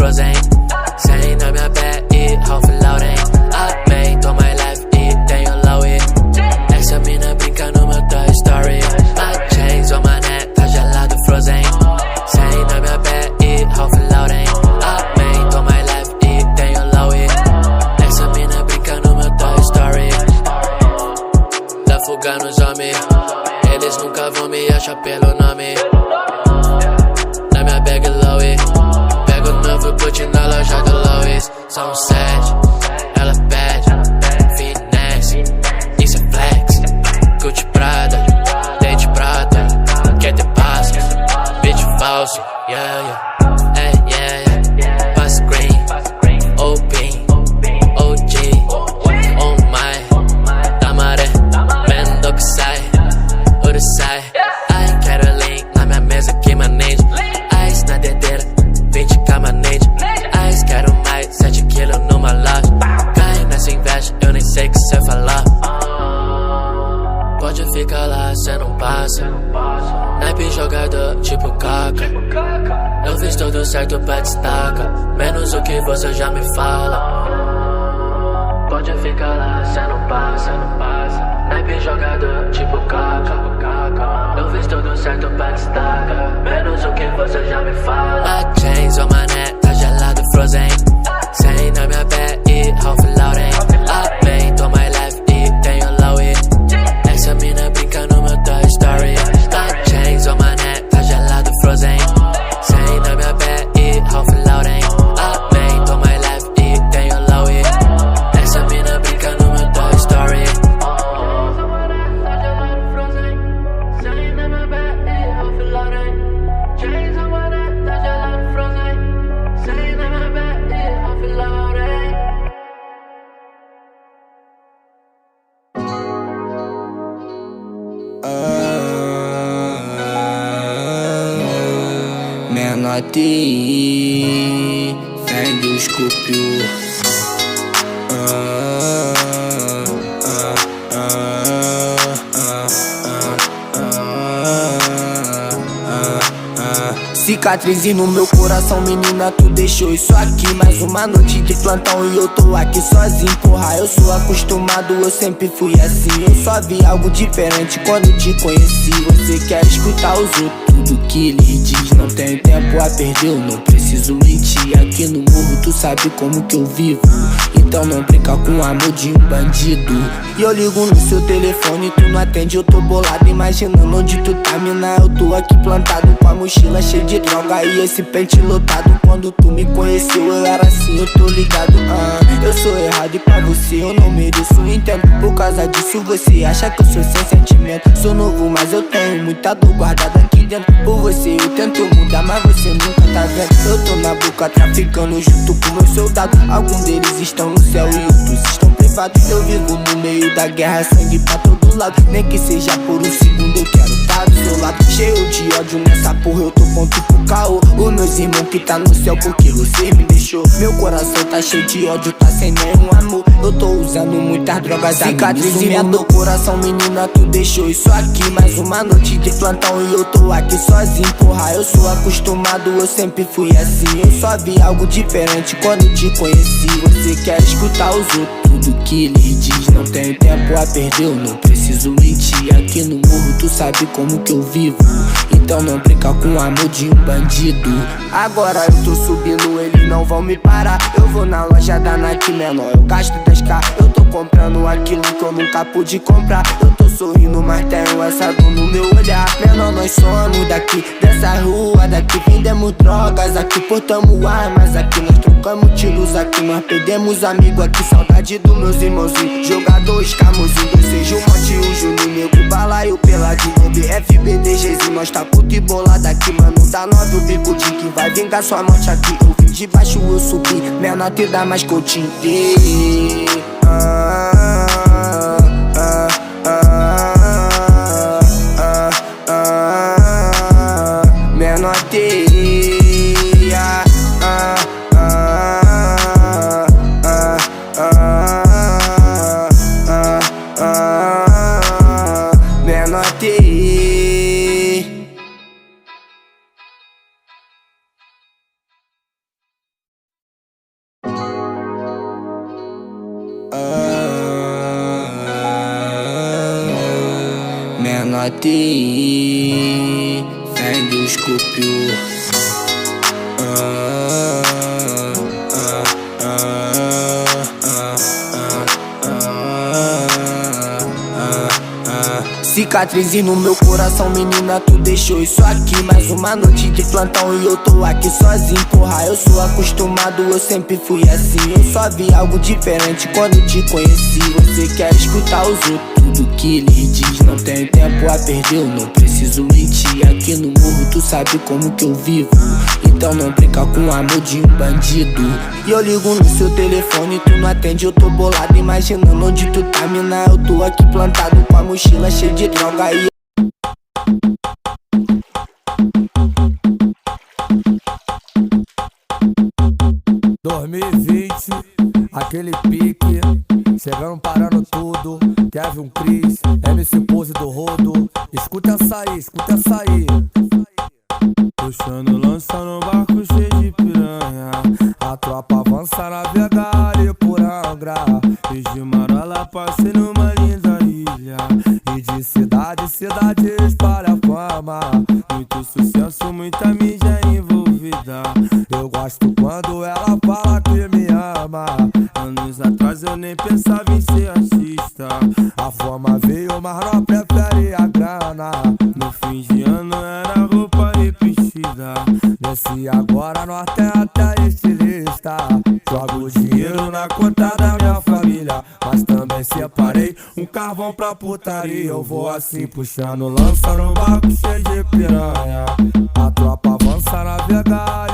frozen. Cem na minha pé e Ralph Lauren. Amém, toma leve e tenho Lowie. Essa mina brinca no meu Toy Story. My chains on my neck, tá gelado frozen. Cem na minha pé e Ralph Lauren. Amém, toma leve e tenho Lowie. Essa mina brinca no meu Toy Story. Dá fuga nos homens, eles nunca vão me achar pelo nome. Na minha bag Lowie, pego o novo boot na loja do Lois. São 7, ela pede finesse, isso é flex. Gucci Prada, dente prata, quer ter passo, bitch falso, yeah, yeah, yeah, yeah. Pass green, open, OG, oh my, Tamaré, vendo que sai, ouro sai. Ai, quero link na minha mesa que manejo. Ice na dedeira, 20k manete. Ice, quero mais, 7 quilos numa loja. Cai nessa inveja, eu nem sei o que cê falar. Pode ficar lá, cê não passa. Naipe jogador, tipo Kaka. Eu fiz tudo certo pra destaca, menos o que você já me fala. Pode ficar lá, cê não passa. Naipe jogador, tipo Kaka. Eu fiz tudo certo pra destaca, menos o que você já me fala. My chains on my neck, tá gelado frozen. Cem na minha pé e Ralph Lauren. Amém, toma leve e tenho Lowie. Essa mina brinca no meu Toy Story. My chains on my neck, tá gelado frozen. Cem na minha pé e Ralph Lauren. Amém, toma leve e tenho Lowie. Essa mina brinca no meu Toy Story. Menor TI, vem do Scorpio. Cicatriz no meu coração, menina, tu deixou isso aqui. Mais uma noite de plantão e eu tô aqui sozinho. Porra, eu sou acostumado, eu sempre fui assim. Eu só vi algo diferente quando te conheci. Você quer escutar os outros, tudo que ele diz. Não tenho tempo a perder, eu não preciso mentir. Aqui no morro tu sabe como que eu vivo, então não brinca com o amor de um bandido. E eu ligo no seu telefone, tu não atende, eu tô bolado imaginando onde tu tá, mina. Eu tô aqui plantado com a mochila cheia de droga e esse pente lotado. Quando tu me conheceu eu era assim, eu tô ligado. Eu sou errado e pra você eu não mereço. Entendo, por causa disso você acha que eu sou sem sentimento. Sou novo, mas eu tenho muita dor guardada aqui dentro. Por você eu tento mudar, mas você nunca tá vendo. Eu tô na boca traficando junto com meus soldados. Alguns deles estão no céu e outros estão privados. Eu vivo no meio da guerra, sangue pra todo lado. Nem que seja por um segundo eu quero estar do seu lado. Cheio de ódio nessa porra, eu tô pronto pro caô. Os meus irmãos que tá no céu porque você me deixou. Meu coração tá cheio de ódio, tá sem nenhum amor. Eu tô usando muitas drogas, cicatriz e minha dor. Coração, menina, tu deixou isso aqui. Mais uma noite de plantão e eu tô aqui sozinho. Porra, eu sou acostumado, eu sempre fui assim. Eu só vi algo diferente quando te conheci. Você quer escutar os outros, tudo que ele diz. Não tenho tempo a perder, eu não preciso mentir. Aqui no morro tu sabe como que eu vivo, então não brinca com o amor de um bandido. Agora eu tô subindo, eles não vão me parar. Eu vou na loja da Nike, menor, eu gasto 10k. Eu tô comprando aquilo que eu nunca pude comprar. Eu tô sorrindo, mas tenho essa dor no meu olhar. Menor, nós somos daqui, dessa rua daqui. Vendemos drogas aqui, portamos armas aqui. Nós trocamos tiros aqui, nós perdemos amigo aqui. Saudade dos meus irmãozinhos, jogadores camozinhos. Seja o Monte, o Juninho, nego, balaio, peladinho. BFB, DGZ, nós tá puto e bolado aqui. Mano, dá 9 o bigudinho que vai vingar sua morte aqui. Eu vim de baixo, eu subi, menor te dá mais coaching. Menor teia, menor teia. na TI, fé em Deus copiou. Cicatriz no meu coração, menina, tu deixou isso aqui. Mais uma noite de plantão e eu tô aqui sozinho. Porra, eu sou acostumado, eu sempre fui assim. Eu só vi algo diferente quando te conheci. Você quer escutar os outros, tudo que ele diz. Não tenho tempo a perder, eu não preciso mentir. Aqui no morro tu sabe como que eu vivo, então não brinca com o amor de um bandido. E eu ligo no seu telefone, tu não atende, eu tô bolado imaginando onde tu tá, mina. Eu tô aqui plantado com a mochila cheia de droga e 2020, aquele pique, chegando parando tudo. Kevin Cris, MC Pose do Rodo. Escuta essa aí, escuta essa aí. Puxando lança no barco cheio de piranha. A tropa avança, navega ali por Angra. E de Marola passei numa linda ilha. E de cidade em cidade espalha a fama. Muito sucesso, muita mídia envolvida. Eu gosto quando ela fala que me ama. Anos atrás eu nem pensava em ser artista. A fama veio, mas não prefere a grana. No fim de ano era roupa repetida. Nesse agora nós tem até estilista. Jogo dinheiro na conta da minha família, mas também separei um carvão pra putaria. Eu vou assim puxando lança no barco cheio de piranha. A tropa avança, navega